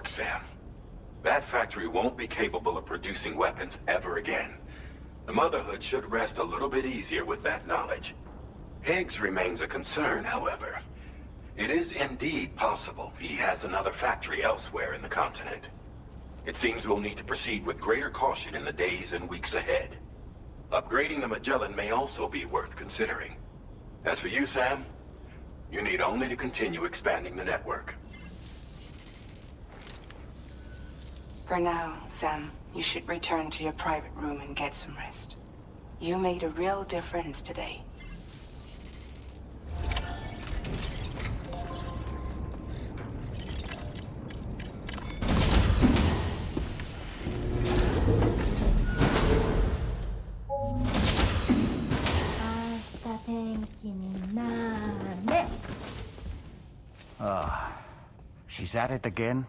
work, Sam. That factory won't be capable of producing weapons ever again. The Motherhood should rest a little bit easier with that knowledge. Higgs remains a concern, however. It is indeed possible he has another factory elsewhere in the continent. It seems we'll need to proceed with greater caution in the days and weeks ahead. Upgrading the Magellan may also be worth considering. As for you, Sam, you need only to continue expanding the network. For now, Sam, you should return to your private room and get some rest. You made a real difference today. She's at it again?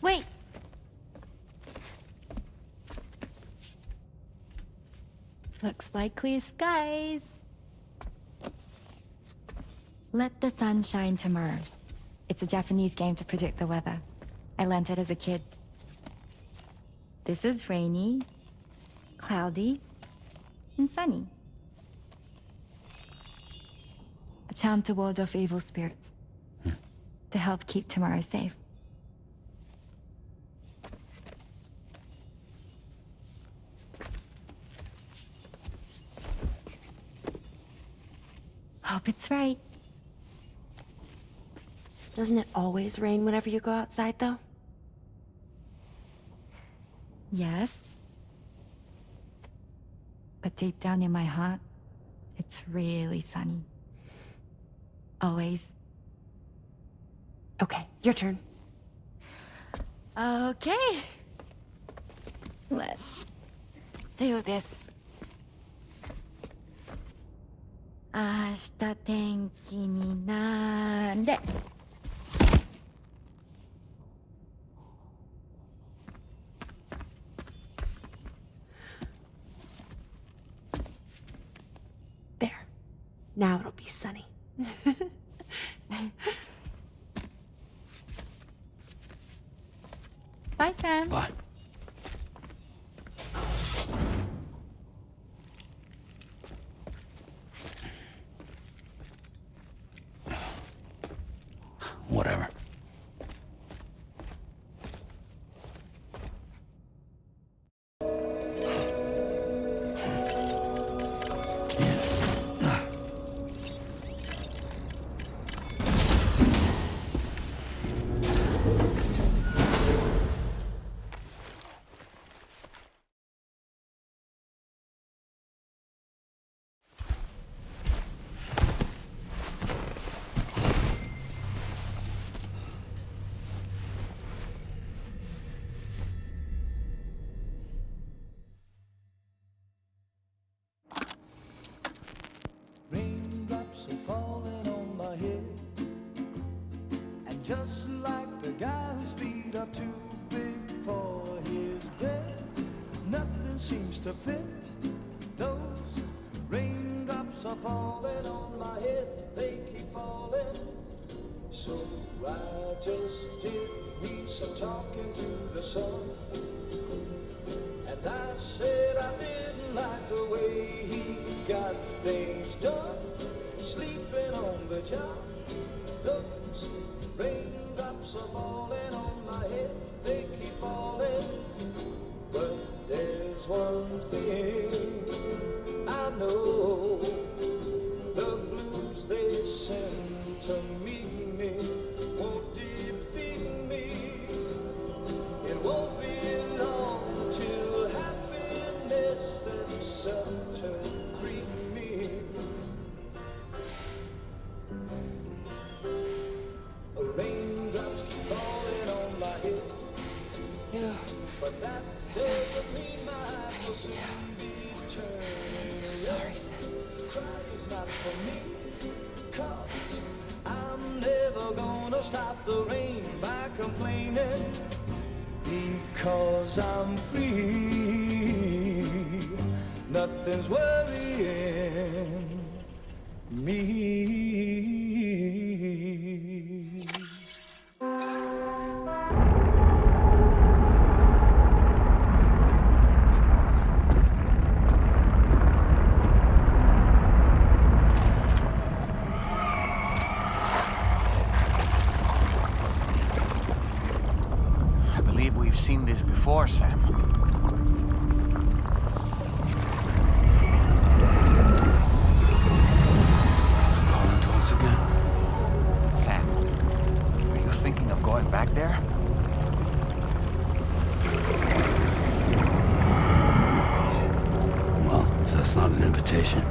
Wait! Looks like clear skies. Let the sun shine tomorrow. It's a Japanese game to predict the weather. I learned it as a kid. This is rainy, cloudy, and sunny. A charm to ward off evil spirits. To help keep tomorrow safe. Hope it's right. Doesn't it always rain whenever you go outside, though? Yes. But deep down in my heart, it's really sunny. Always. Okay, your turn. Okay. Let's do this. 明日天気になれ。There. Now it'll be sunny. Bye, Sam. Bye. Whatever. Raindrops are falling on my head, and just like the guy whose feet are too big for his bed, nothing seems to fit. Those raindrops are falling on my head, they keep falling. So I just did me some talking to the sun, and I said I didn't like the way he got things done, sleeping on the job. Those raindrops are falling on my head, they keep falling. But there's one thing I know, the blues they send to meet me won't defeat me. It won't be long till happiness themselves to greet me. Raindrops keep falling on my head, You. but that doesn't mean my heart will soon be turning. I'm so sorry, Sam. Crying's not for me, 'cause I'm never gonna stop the rain by complaining, because I'm free. Nothing's worrying me. I believe we've seen this before, Sam. It's calling to us again. Sam, are you thinking of going back there? Well, if that's not an invitation.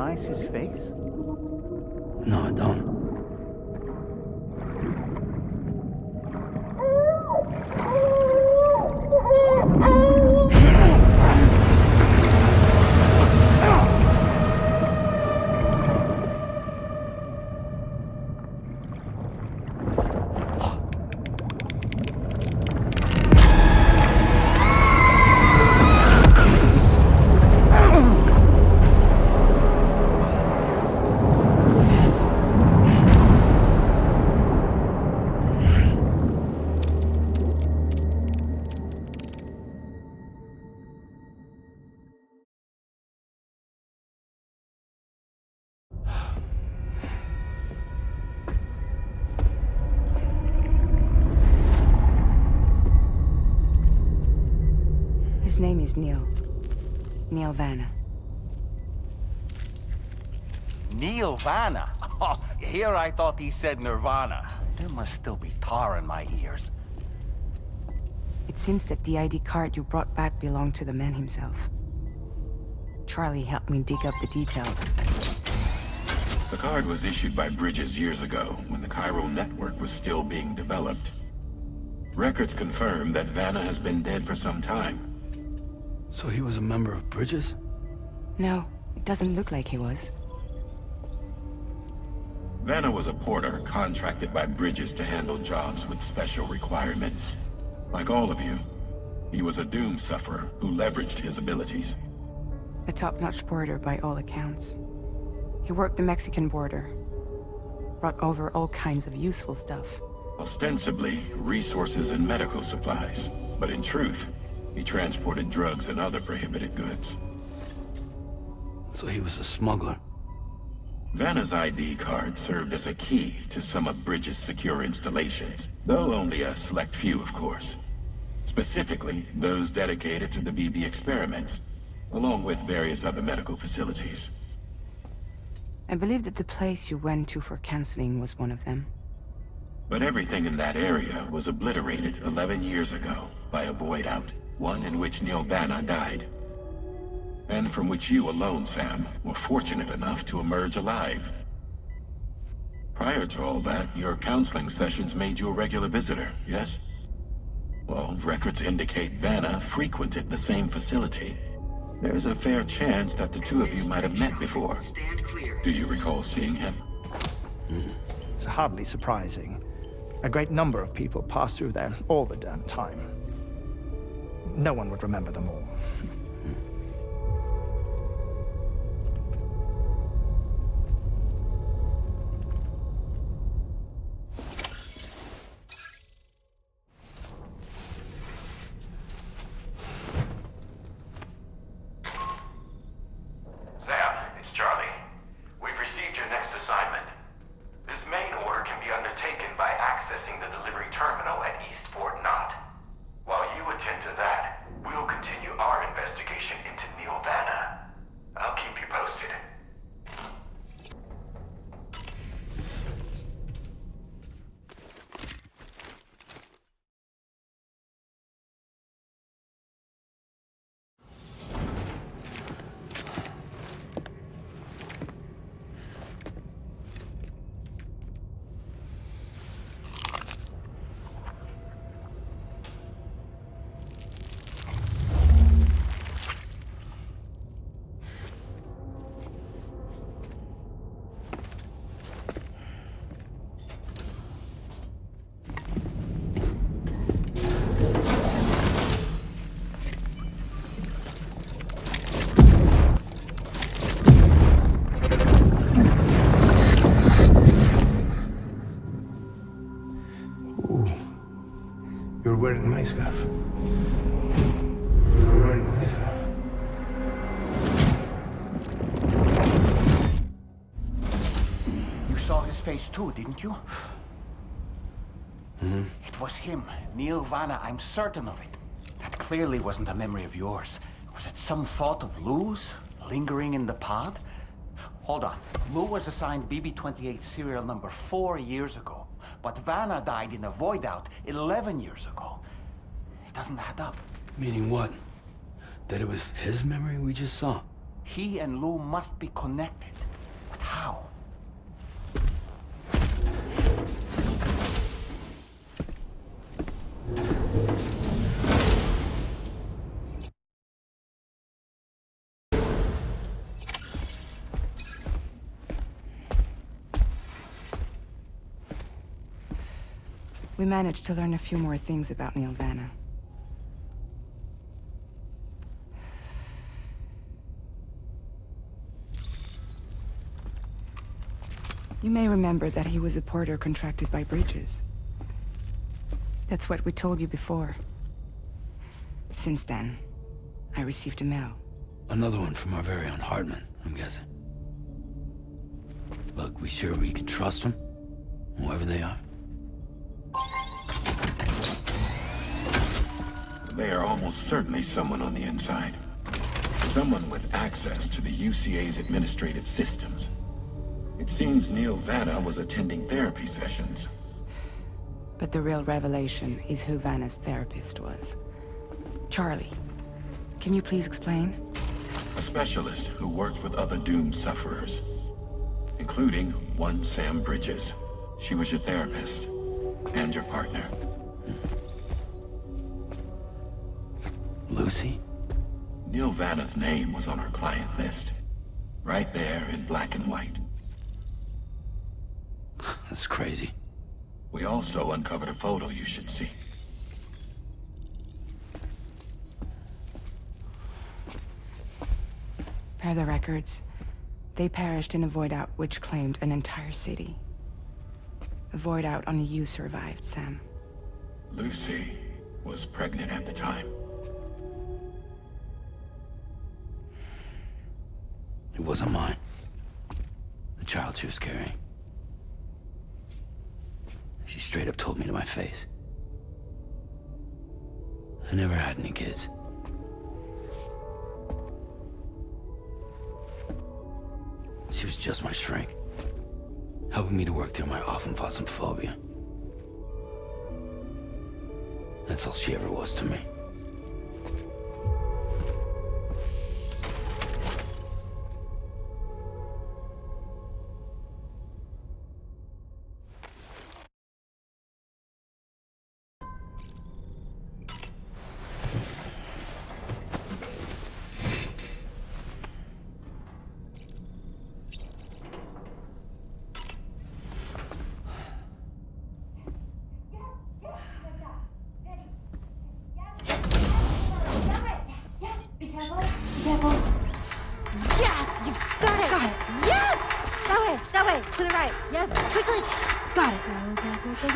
recognize his face? No, I don't. His name is Neil. Neil Vanna. Neil Vanna? Oh, here I thought he said Nirvana. There must still be tar in my ears. It seems that the ID card you brought back belonged to the man himself. Charlie helped me dig up the details. The card was issued by Bridges years ago, when the chiral network was still being developed. Records confirm that Vanna has been dead for some time. So he was a member of Bridges? No, it doesn't look like he was. Vanna was a porter contracted by Bridges to handle jobs with special requirements. Like all of you, he was a doom sufferer who leveraged his abilities. A top-notch porter by all accounts. He worked the Mexican border. Brought over all kinds of useful stuff. Ostensibly, resources and medical supplies. But in truth, he transported drugs and other prohibited goods. So he was a smuggler. Vanna's ID card served as a key to some of Bridges' secure installations, though only a select few, of course. Specifically, those dedicated to the BB experiments, along with various other medical facilities. I believe that the place you went to for counseling was one of them. But everything in that area was obliterated 11 years ago by a void out, one in which Neil Vanna died. And from which you alone, Sam, were fortunate enough to emerge alive. Prior to all that, your counseling sessions made you a regular visitor, yes? Well, records indicate Vanna frequented the same facility. There's a fair chance that the two of you might have met before. Do you recall seeing him? It's hardly surprising. A great number of people pass through there all the damn time. No one would remember them all. Sam, it's Charlie. We've received your next assignment. This main order can be undertaken by accessing the delivery terminal at East Fort Knott. While you attend to that, we'll continue our investigation into Neil Vanna. I'll keep you posted. You're wearing my scarf. You're wearing my scarf. You saw his face too, didn't you? Mm-hmm. It was him, Neil Vanna, I'm certain of it. That clearly wasn't a memory of yours. Was it some thought of Lou's, lingering in the pod? Hold on. Lou was assigned BB-28 serial number 4 years ago. But Vanna died in a void out 11 years ago. It doesn't add up. Meaning what? That it was his memory we just saw? He and Lou must be connected. But how? We managed to learn a few more things about Neil Vanna. You may remember that he was a porter contracted by Bridges. That's what we told you before. Since then, I received a mail. Another one from our very own Hartman, I'm guessing. Look, we sure we can trust them? Whoever they are? They are almost certainly someone on the inside. Someone with access to the UCA's administrative systems. It seems Neil Vanna was attending therapy sessions. But the real revelation is who Vanna's therapist was. Charlie, can you please explain? A specialist who worked with other doomed sufferers, including one Sam Bridges. She was your therapist and your partner. Lucy? Neil Vanna's name was on her client list. Right there in black and white. That's crazy. We also uncovered a photo you should see. Per the records, they perished in a void out which claimed an entire city. A void out only you survived, Sam. Lucy was pregnant at the time. It wasn't mine. The child she was carrying. She straight up told me to my face. I never had any kids. She was just my shrink, helping me to work through my often phobia. That's all she ever was to me. Yes! You got it! Got it! Yes! That way! To the right! Yes! Quickly! Got it. Go!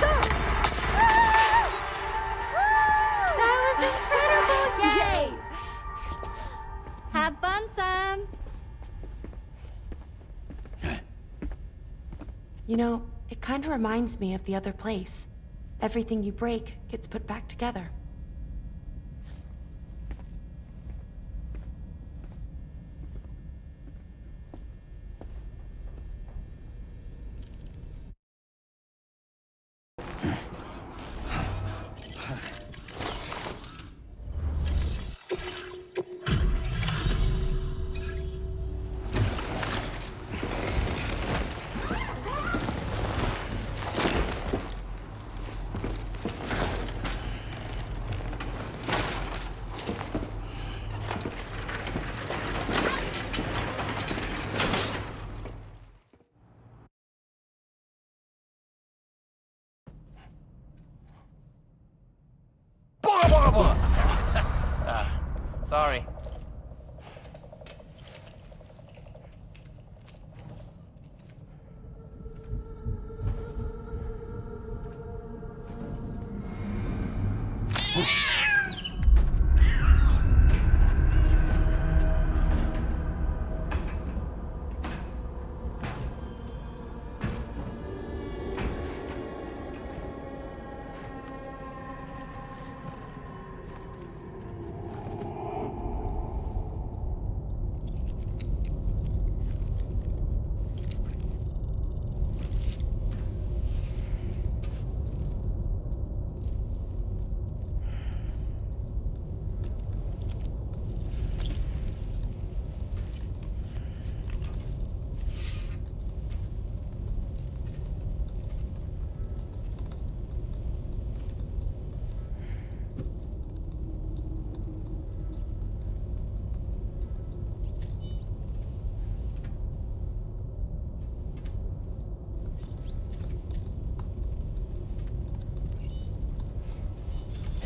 Go! Ah! That was incredible! Yay! Have fun, Sam! Hey, You know, it kind of reminds me of the other place. Everything you break gets put back together. Sorry.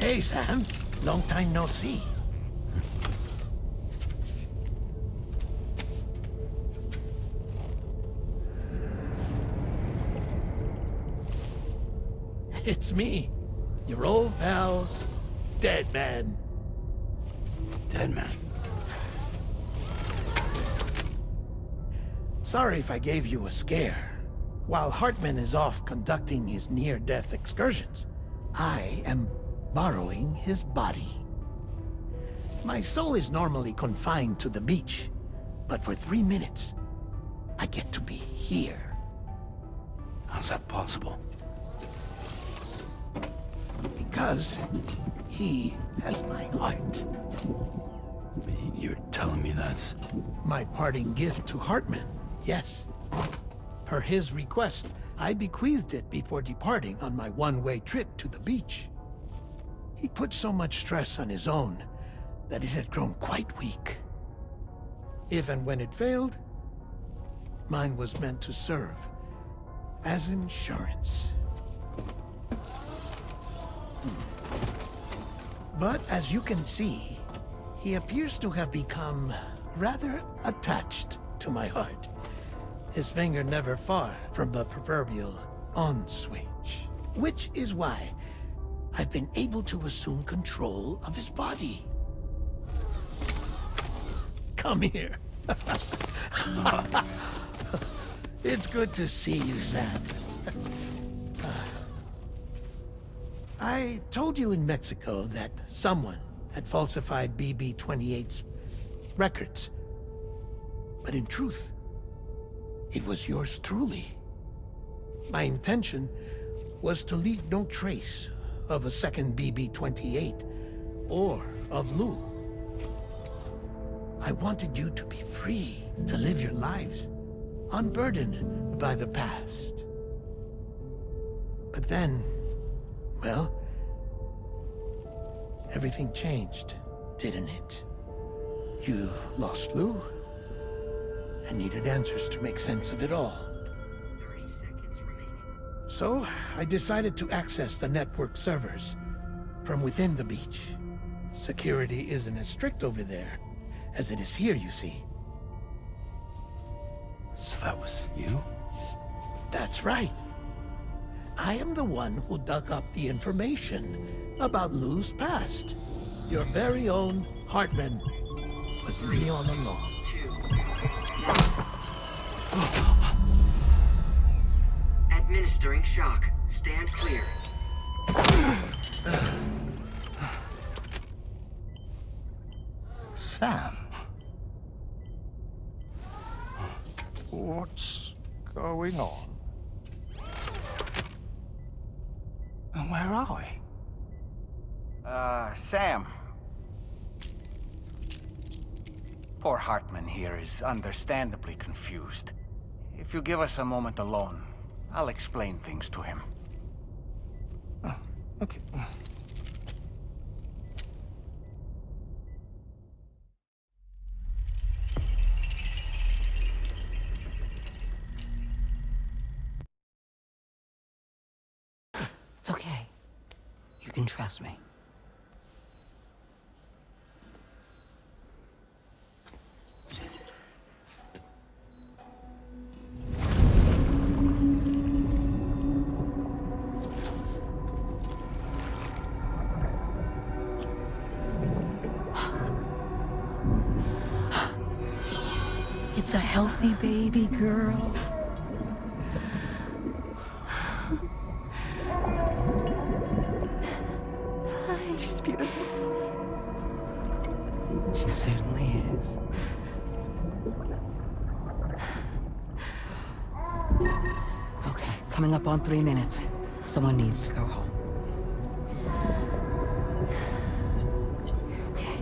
Hey, Sam. Long time no see. It's me, your old pal, Dead Man. dead man. Sorry if I gave you a scare. While Hartman is off conducting his near-death excursions, I am borrowing his body. My soul is normally confined to the beach, but for 3 minutes, I get to be here. How's that possible? Because he has my heart. You're telling me that's... My parting gift to Hartman, yes. Per his request, I bequeathed it before departing on my one-way trip to the beach. He put so much stress on his own that it had grown quite weak. If and when it failed, mine was meant to serve as insurance. But as you can see, he appears to have become rather attached to my heart. His finger never far from the proverbial on switch. Which is why I've been able to assume control of his body. Come here. It's good to see you, Sam. I told you in Mexico that someone had falsified BB-28's records. But in truth, it was yours truly. My intention was to leave no trace of a second BB-28 or of Lou. I wanted you to be free to live your lives, unburdened by the past. But then, well, everything changed, didn't it? You lost Lou, and needed answers to make sense of it all. 30 seconds remaining. So, I decided to access the network servers from within the beach. Security isn't as strict over there as it is here, you see. So that was you? That's right. I am the one who dug up the information about Lou's past. Your very own Hartman was me all along. 2. Administering shock. Stand clear. Sam. What's going on? And where are we? Sam. Poor Hartman here is understandably confused. If you give us a moment alone, I'll explain things to him. Oh, okay. It's okay. You can trust me. It's a healthy baby girl. She's beautiful. She certainly is. Okay, coming up on 3 minutes. Someone needs to go home. Okay.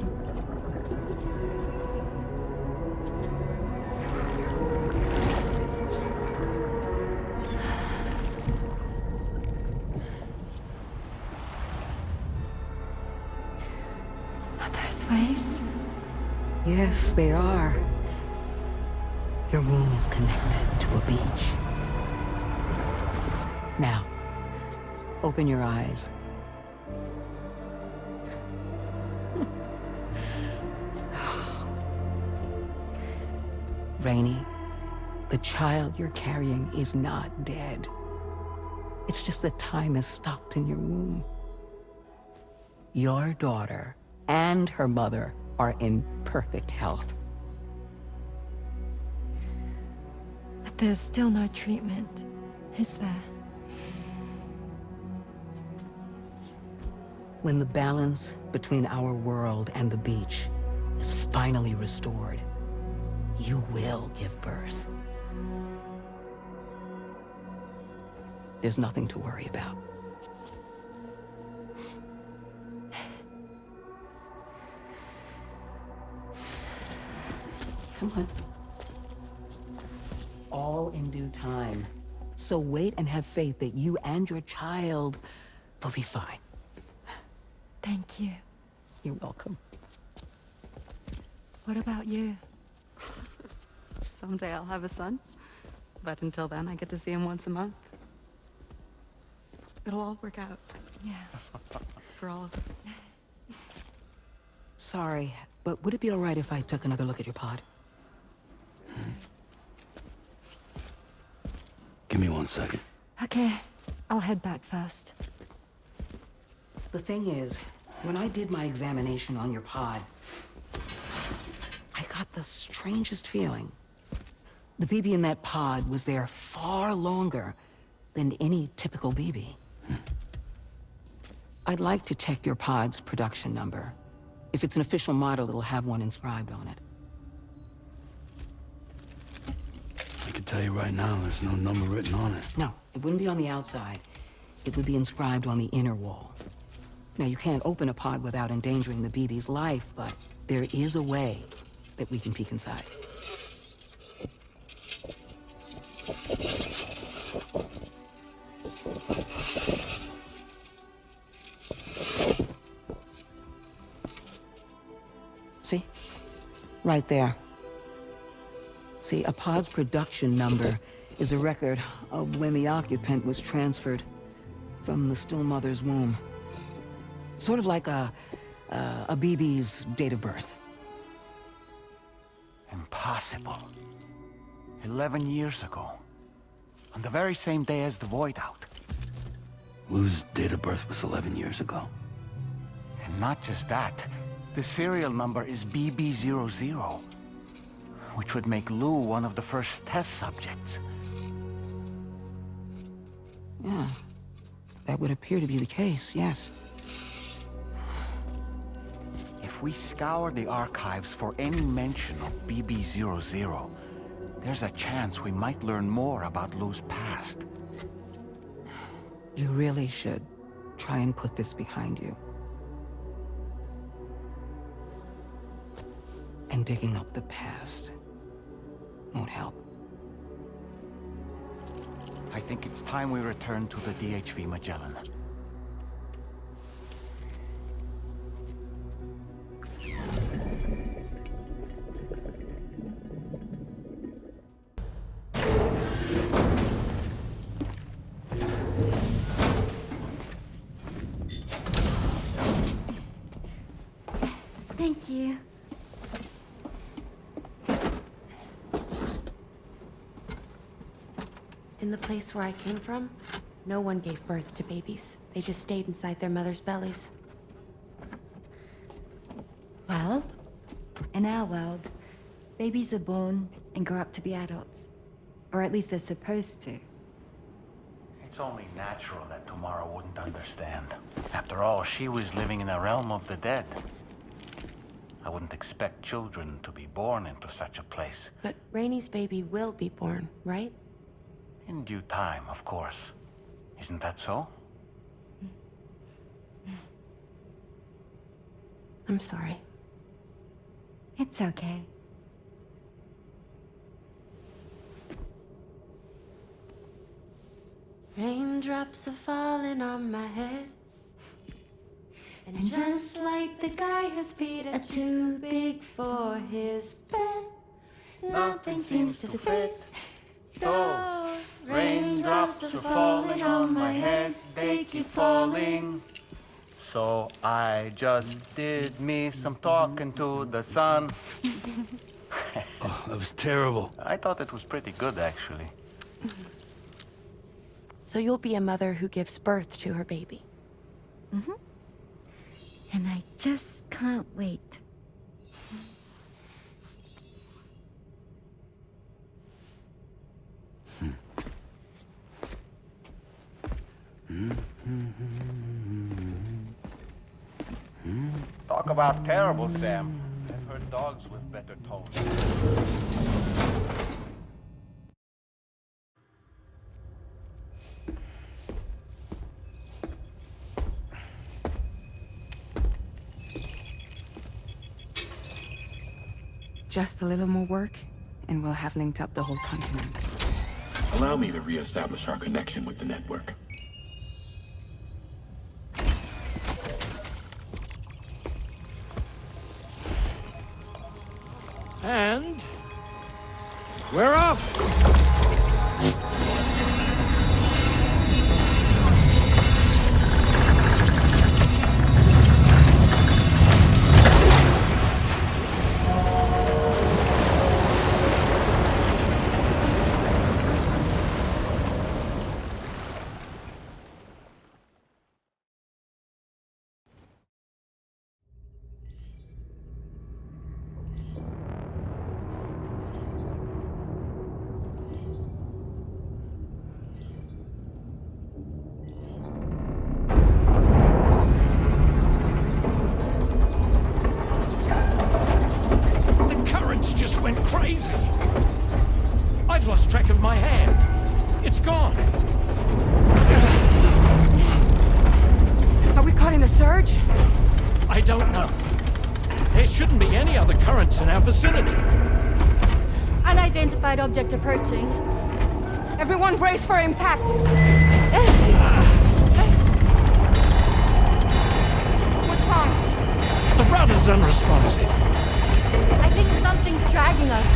Waves? Yes, they are. Your room is connected to a beach. Now, open your eyes. Rainey, the child you're carrying is not dead. It's just that time has stopped in your womb. Your daughter and her mother are in perfect health. But there's still no treatment, is there? When the balance between our world and the beach is finally restored, you will give birth. There's nothing to worry about. Come on. All in due time. So wait and have faith that you and your child will be fine. Thank you. You're welcome. What about you? Someday I'll have a son, but until then I get to see him once a month. It'll all work out. Yeah. For all of us. Sorry, but would it be all right if I took another look at your pod? Give me 1 second. Okay, I'll head back first. The thing is, when I did my examination on your pod, I got the strangest feeling. The BB in that pod was there far longer than any typical BB. I'd like to check your pod's production number. If it's an official model, it'll have one inscribed on it. I can tell you right now, there's no number written on it. No, it wouldn't be on the outside. It would be inscribed on the inner wall. Now, you can't open a pod without endangering the BB's life, but there is a way that we can peek inside. See? Right there. See, a pod's production number is a record of when the occupant was transferred from the still mother's womb. Sort of like a BB's date of birth. Impossible. 11 years ago. On the very same day as the Void Out. Lou's date of birth was 11 years ago. And not just that, the serial number is BB00, which would make Lou one of the first test subjects. Yeah, that would appear to be the case, yes. If we scour the archives for any mention of BB00, there's a chance we might learn more about Lou's past. You really should try and put this behind you. And digging up the past won't help. I think it's time we return to the DHV Magellan. Thank you. In the place where I came from, no one gave birth to babies. They just stayed inside their mother's bellies. Well, in our world, babies are born and grow up to be adults. Or at least they're supposed to. It's only natural that Tomorrow wouldn't understand. After all, she was living in a realm of the dead. I wouldn't expect children to be born into such a place. But Rainey's baby will be born, right? In due time, of course. Isn't that so? I'm sorry. It's okay. Raindrops are falling on my head. And just like the guy whose feet are too big for his bed, nothing seems to fit. Those raindrops are falling on my head, they keep falling. So I just did me some talking to the sun. Oh, that was terrible. I thought it was pretty good, actually. So you'll be a mother who gives birth to her baby. Mm-hmm. And I just can't wait. about terrible, Sam. I've heard dogs with better tones. Just a little more work, and we'll have linked up the whole continent. Allow me to reestablish our connection with the network. And we're off! Crazy! I've lost track of my hand. It's gone. Are we caught in a surge? I don't know. There shouldn't be any other currents in our vicinity. Unidentified object approaching. Everyone brace for impact! What's wrong? The rudder's unresponsive. I think something's dragging us.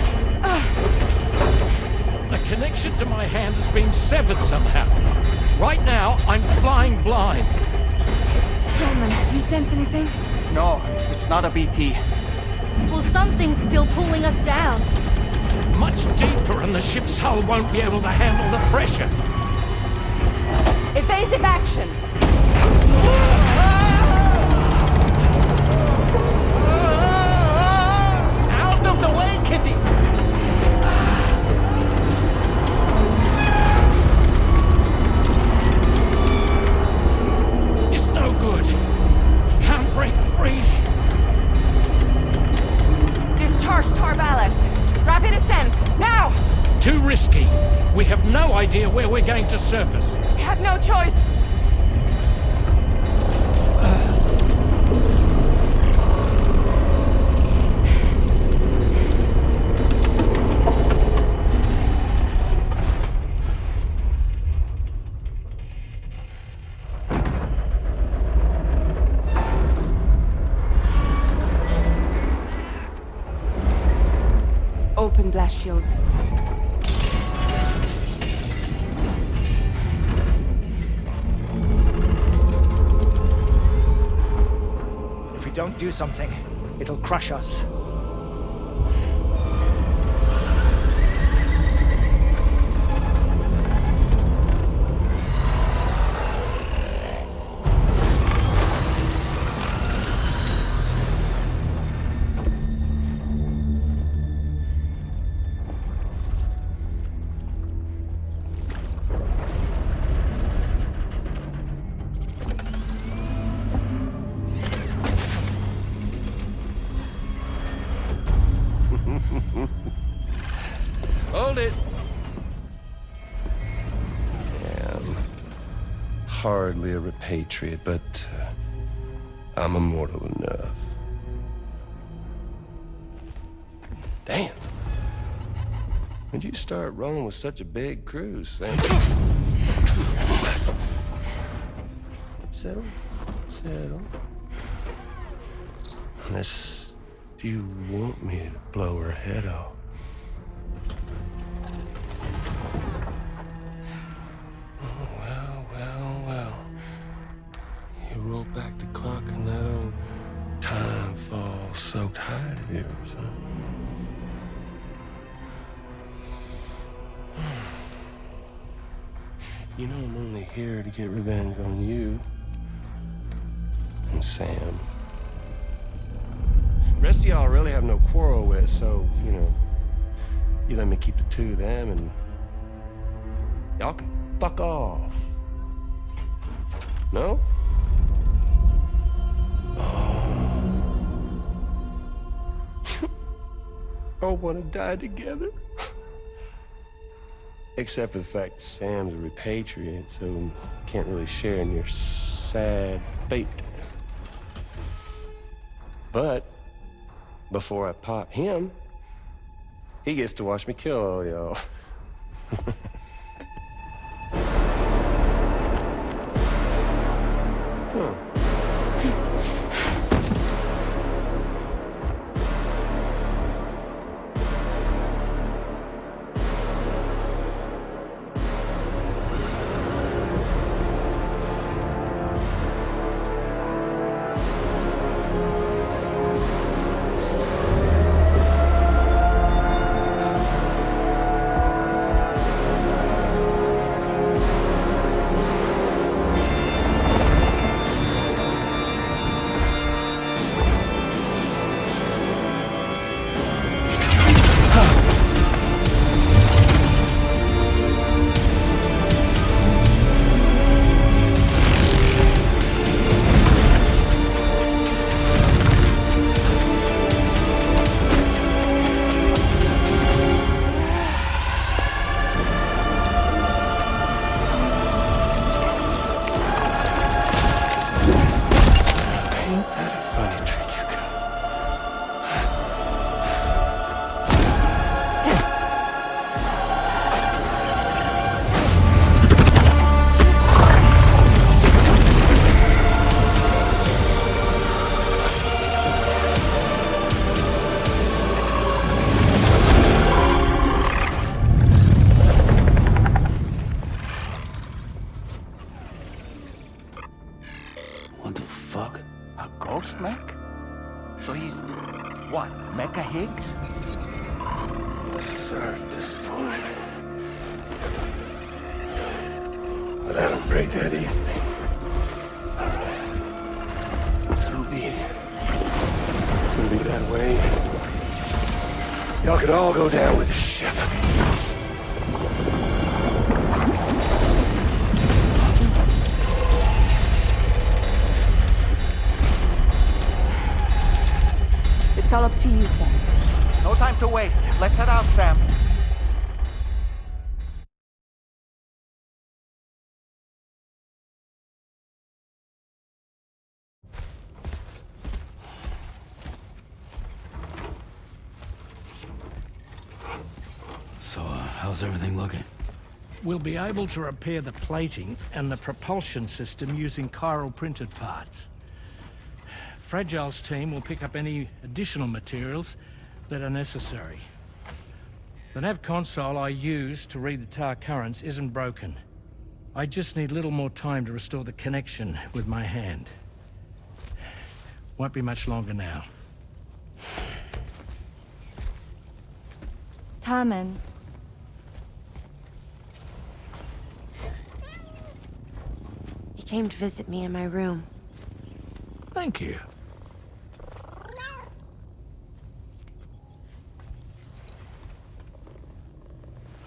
The connection to my hand has been severed somehow. Right now, I'm flying blind. Dolman, do you sense anything? No, it's not a BT. Well, something's still pulling us down. Much deeper, and the ship's hull won't be able to handle the pressure. Evasive action! Out of the way, Kitty! It's no good. Can't break free. Discharge tar ballast. Rapid ascent, now! Too risky. We have no idea where we're going to surface. We have no choice. Open blast shields. If we don't do something, it'll crush us. Hold it! I'm hardly a repatriate, but I'm immortal enough. Damn. When'd you start rolling with such a big crew, Sam? Settle. Unless you want me to blow her head off. Well. You roll back the clock and that old time-fall-soaked hide of yours, huh? You know I'm only here to get revenge on you and Sam. The rest of y'all I really have no quarrel with, so, you let me keep the two of them and y'all can fuck off. No? Oh, all want to die together. Except for the fact Sam's a repatriate, so can't really share in your sad fate. But before I pop him, he gets to watch me kill all y'all. What the fuck? A ghost mech? So he's... what, Mecha Higgs? Sorry to disappoint. But I don't break that easy. Alright. So be it. It's gonna be that way. Y'all could all go down with the ship. It's all up to you, Sam. No time to waste. Let's head out, Sam. So, how's everything looking? We'll be able to repair the plating and the propulsion system using chiral printed parts. Fragile's team will pick up any additional materials that are necessary. The nav console I use to read the tower currents isn't broken. I just need a little more time to restore the connection with my hand. Won't be much longer now. Tommen. He came to visit me in my room. Thank you.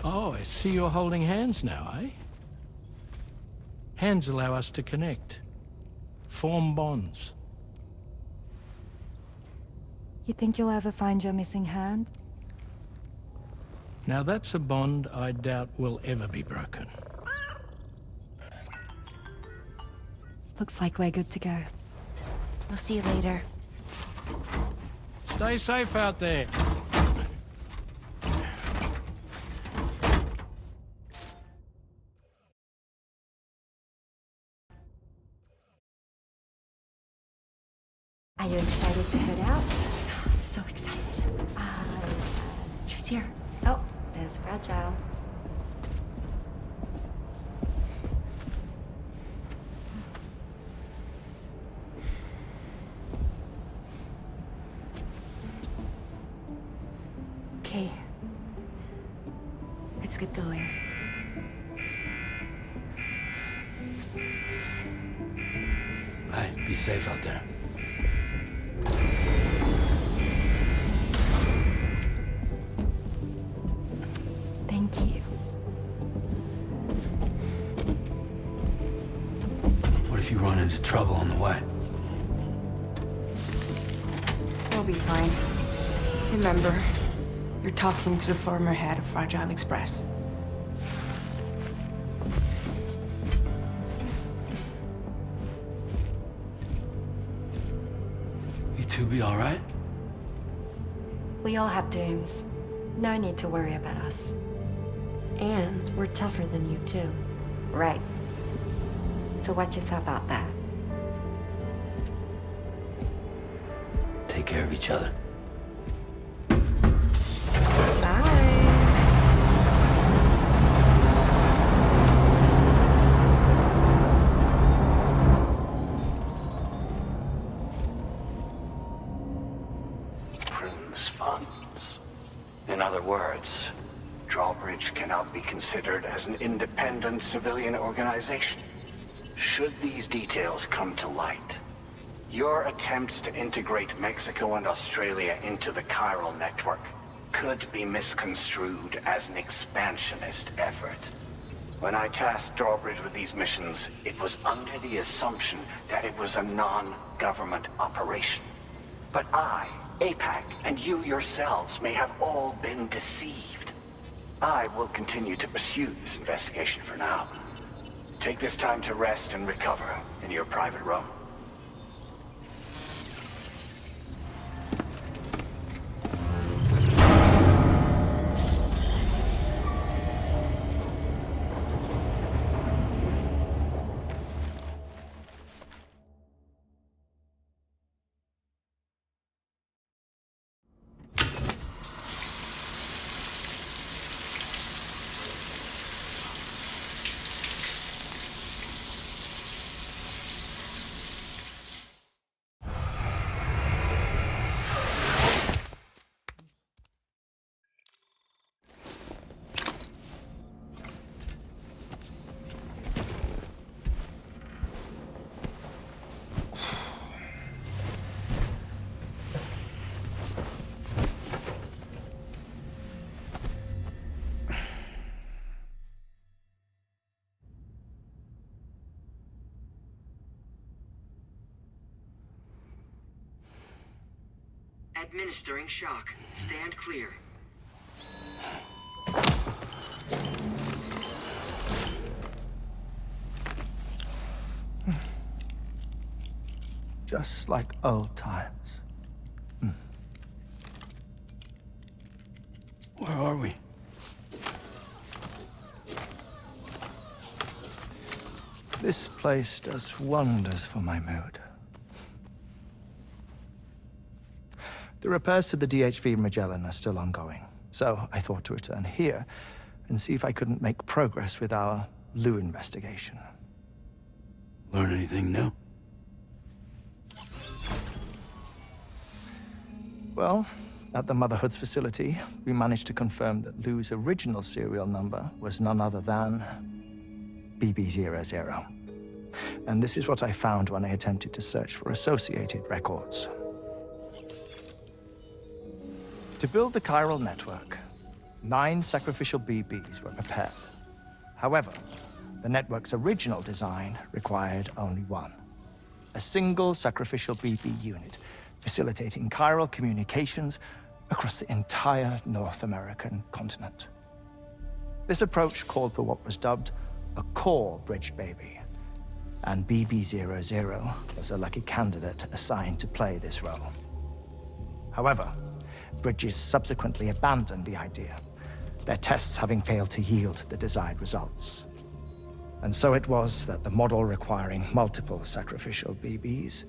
Oh, I see you're holding hands now, eh? Hands allow us to connect. Form bonds. You think you'll ever find your missing hand? Now that's a bond I doubt will ever be broken. Looks like we're good to go. We'll see you later. Stay safe out there. Are you excited to head out? So excited. She's here. Oh, there's Fragile. Okay. Let's get going. Hey, be safe out there. Thank you. What if you run into trouble on the way? We'll be fine. Remember, You're talking to the former head of Fragile Express. You two be all right? We all have dooms. No need to worry about us. And we're tougher than you, too. Right. So watch yourself out there. Take care of each other. Funds. In other words, Drawbridge cannot be considered as an independent civilian organization. Should these details come to light, your attempts to integrate Mexico and Australia into the chiral network could be misconstrued as an expansionist effort. When I tasked Drawbridge with these missions, it was under the assumption that it was a non-government operation. But I, APAC, and you yourselves may have all been deceived. I will continue to pursue this investigation for now. Take this time to rest and recover in your private room. Administering shock. Stand clear. Just like old times. Where are we? This place does wonders for my mood. The repairs to the DHV Magellan are still ongoing, so I thought to return here and see if I couldn't make progress with our Lou investigation. Learn anything new? Well, at the Motherhood's facility, we managed to confirm that Lou's original serial number was none other than BB00. And this is what I found when I attempted to search for associated records. To build the chiral network, 9 sacrificial BBs were prepared. However, the network's original design required only 1. A single sacrificial BB unit, facilitating chiral communications across the entire North American continent. This approach called for what was dubbed a core bridge baby, and BB00 was a lucky candidate assigned to play this role. However, Bridges subsequently abandoned the idea, their tests having failed to yield the desired results. And so it was that the model requiring multiple sacrificial BBs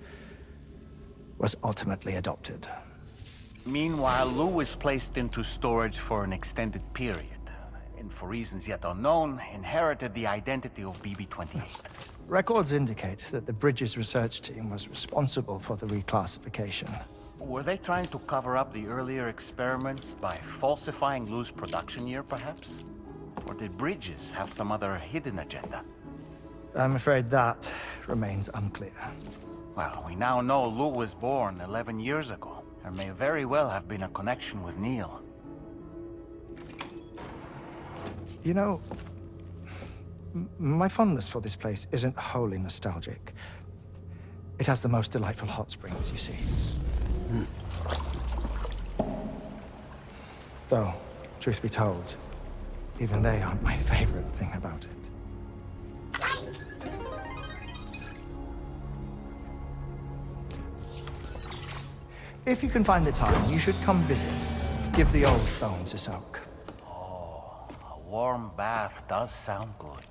was ultimately adopted. Meanwhile, Lou was placed into storage for an extended period, and for reasons yet unknown, inherited the identity of BB-28. Records indicate that the Bridges research team was responsible for the reclassification. Were they trying to cover up the earlier experiments by falsifying Lou's production year, perhaps? Or did Bridges have some other hidden agenda? I'm afraid that remains unclear. Well, we now know Lou was born 11 years ago. There may very well have been a connection with Neil. You know, my fondness for this place isn't wholly nostalgic. It has the most delightful hot springs, you see. Though, truth be told, even they aren't my favorite thing about it. If you can find the time, you should come visit. Give the old bones a soak. Oh, a warm bath does sound good.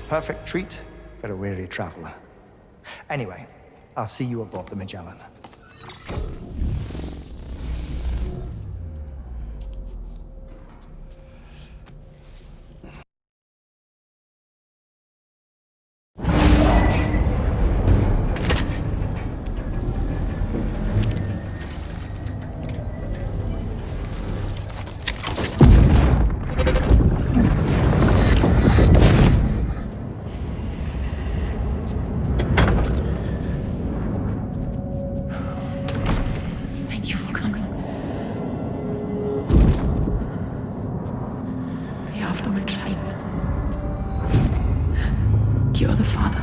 Perfect treat for a weary traveler. Anyway, I'll see you aboard the Magellan. Thank you for coming. Be after my child. You're the father.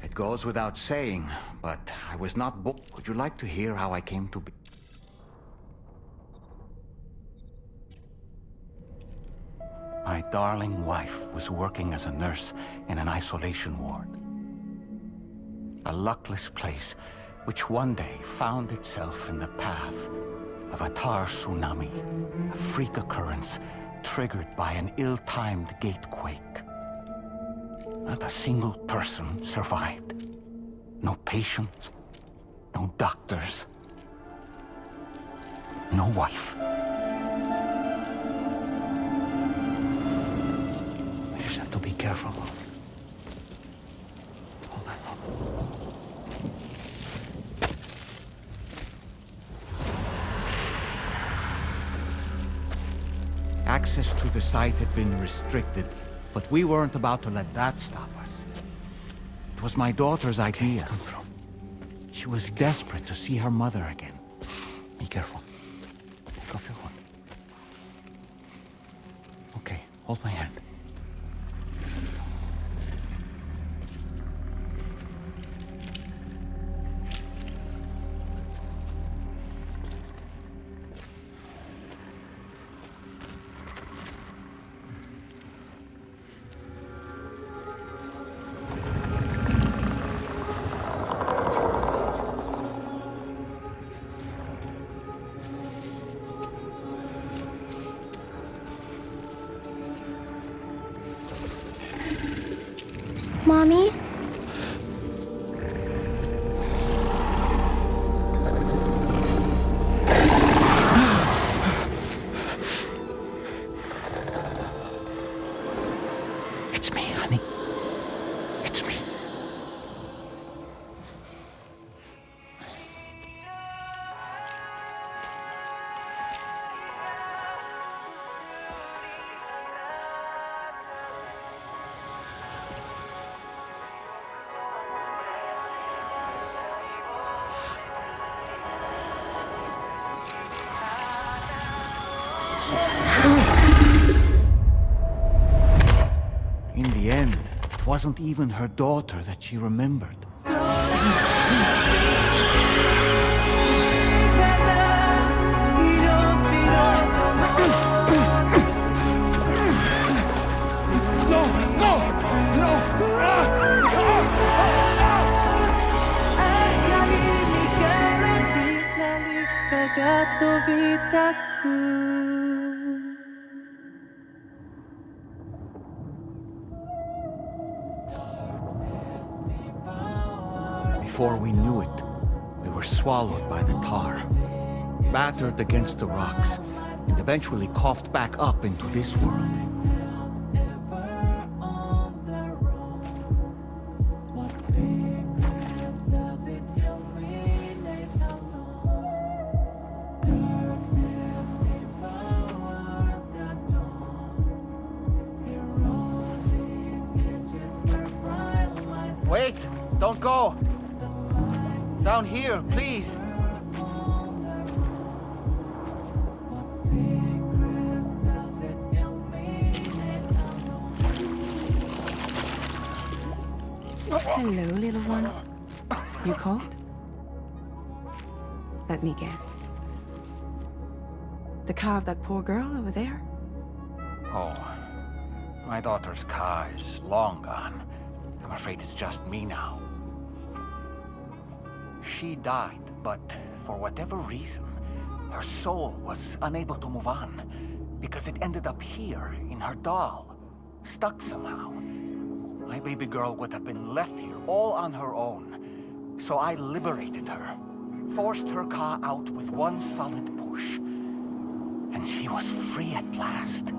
It goes without saying, but I was not Would you like to hear how I came to be? My darling wife was working as a nurse in an isolation ward. A luckless place which one day found itself in the path of a tar tsunami, a freak occurrence triggered by an ill-timed gatequake. Not a single person survived. No patients, no doctors, no wife. We just have to be careful. Hold on. Access to the site had been restricted, but we weren't about to let that stop us. It was my daughter's idea. Come through. She was desperate to see her mother again. Be careful. Take off your hood. Okay, hold my hand. Mommy? It's me, honey. It's me. In the end, it wasn't even her daughter that she remembered. before we knew it, we were swallowed by the tar, battered against the rocks, and eventually coughed back up into this world. Wait! Don't go! Down here, please! Hello, little one. You cold? Let me guess. The car of that poor girl over there? Oh, my daughter's car is long gone. I'm afraid it's just me now. She died, but for whatever reason, her soul was unable to move on because it ended up here in her doll, stuck somehow. My baby girl would have been left here all on her own. So I liberated her, forced her car out with one solid push. And she was free at last.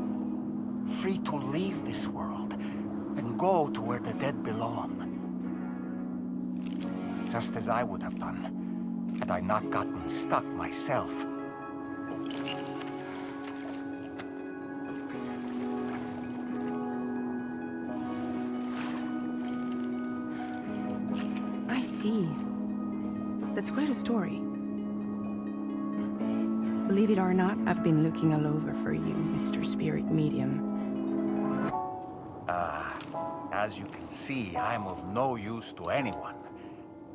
Free to leave this world and go to where the dead belong. Just as I would have done, had I not gotten stuck myself. I see. That's quite a story. Believe it or not, I've been looking all over for you, Mr. Spirit Medium. As you can see, I'm of no use to anyone.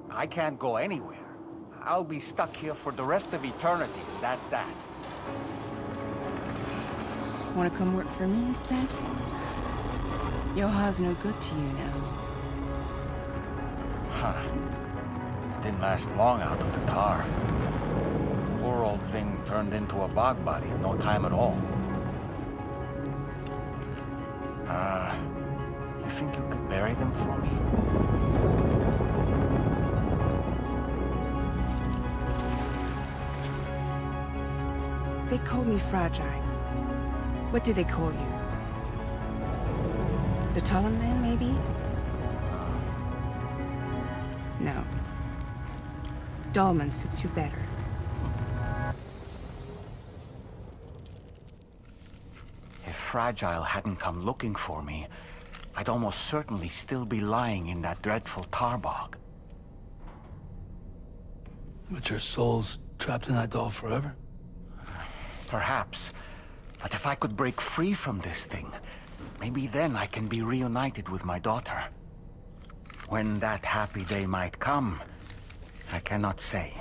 I can't go anywhere. I'll be stuck here for the rest of eternity, and that's that. Want to come work for me instead? Yoha's no good to you now. Huh. It didn't last long out of the tar. Poor old thing turned into a bog body in no time at all. You think you could bury them for me? They call me fragile. What do they call you? The taller man, maybe? No. Dolman suits you better. If Fragile hadn't come looking for me, I'd almost certainly still be lying in that dreadful tar bog. But your soul's trapped in that doll forever? Perhaps. But if I could break free from this thing, maybe then I can be reunited with my daughter. When that happy day might come, I cannot say.